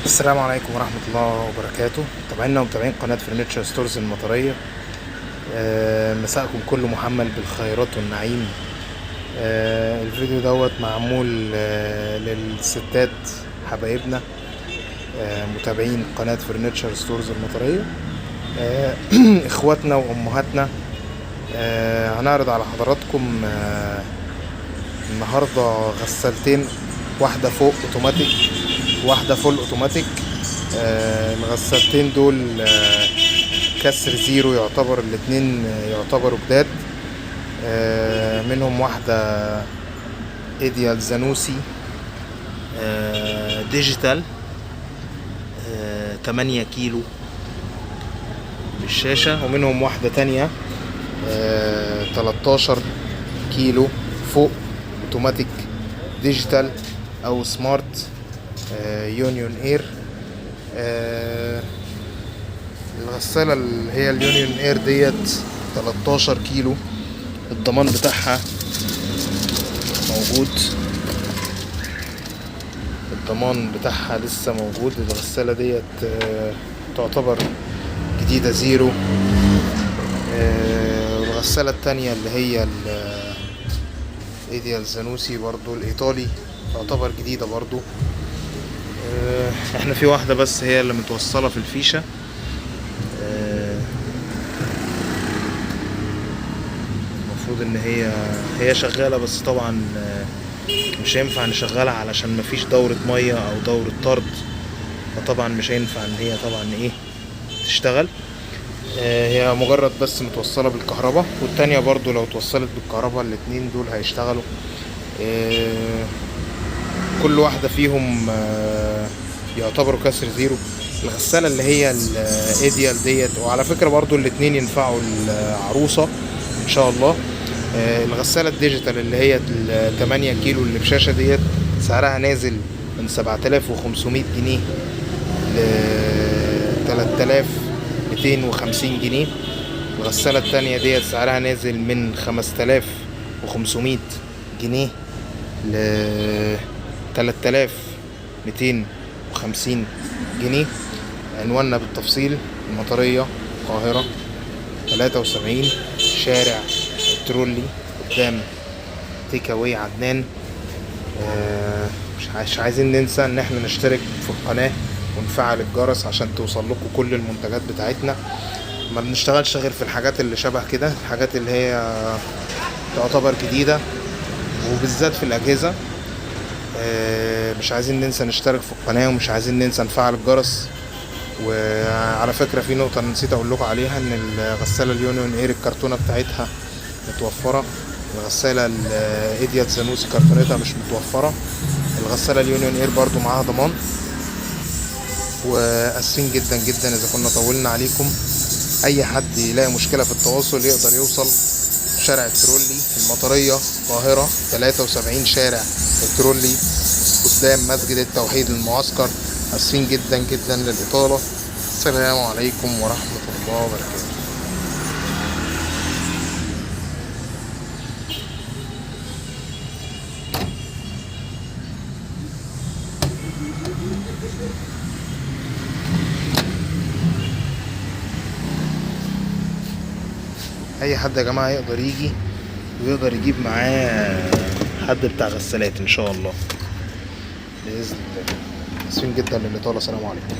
السلام عليكم ورحمة الله وبركاته. متابعينا ومتابعين قناة فرنتشر ستورز المطرية. مساءكم كله محمل بالخيرات والنعيم. الفيديو دوت معمول للستات حبايبنا، متابعين قناة فرنتشر ستورز المطرية، اخواتنا وامهاتنا. هنعرض على حضراتكم النهاردة غسالتين، واحدة فوق اوتوماتيك واحدة فول اوتوماتيك. الغسالتين دول كسر زيرو، يعتبر الاتنين يعتبروا جداد. منهم واحدة ايديال زانوسي ديجيتال 8 كيلو بالشاشة، ومنهم واحدة تانية 13 كيلو فوق اوتوماتيك ديجيتال او سمارت يونيون اير. الغسالة اللي هي اليونيون اير ديت 13 كيلو، الضمان بتاعها موجود، الضمان بتاعها لسه موجود. الغسالة ديت تعتبر جديدة زيرو. الغسالة التانية اللي هي ايديال زانوسي برضو الايطالي تعتبر جديدة برضو. احنا في واحدة بس هي اللي متوصلة في الفيشة. المفروض ان هي شغالة، بس طبعا مش هينفع نشغلها علشان مفيش دورة مية او دورة طرد، فطبعا مش هينفع ان هي طبعا تشتغل. هي مجرد بس متوصلة بالكهرباء، والتانية برضو لو توصلت بالكهرباء الاتنين دول هيشتغلوا. كل واحدة فيهم يعتبروا كسر زيرو. الغسالة اللي هي الايديال ديت، وعلى فكرة برضو الاتنين ينفعوا العروسة ان شاء الله. الغسالة الديجيتال اللي هي 8 كيلو اللي بشاشة ديت سعرها نازل من 7500 جنيه ل 3250 جنيه. الغسالة التانية ديت سعرها نازل من 5500 جنيه ل 3250 جنيه. عنواننا بالتفصيل: المطرية، القاهرة، 73 شارع الترولي قدام تيك اواي عدنان. مش عايزين ننسى ان احنا نشترك في القناة ونفعل الجرس عشان توصل لكم كل المنتجات بتاعتنا. ما بنشتغلش غير في الحاجات اللي شبه كده، الحاجات اللي هي تعتبر جديدة، وبالذات في الأجهزة. مش عايزين ننسى نشترك في القناة، ومش عايزين ننسى نفعل الجرس. وعلى فكرة في نقطة نسيت اقول لكم عليها، ان الغسالة اليونيون اير الكرتونة بتاعتها متوفرة، الغسالة الايديال زانوسي كرتونتها مش متوفرة. الغسالة اليونيون اير برضو معاها ضمان. واسفين جدا جدا اذا كنا طولنا عليكم. اي حد يلاقي مشكلة في التواصل يقدر يوصل شارع الترولي المطرية، القاهرة، 73 شارع الترولي قدام مسجد التوحيد المعسكر. اسفين جدا جدا للإطالة. السلام عليكم ورحمة الله وبركاته. اي حد يا جماعة يقدر يجي ويقدر يجيب معاه حد بتاع غسالات ان شاء الله بإذن الله. اسفين جدا للإطالة. سلام عليكم.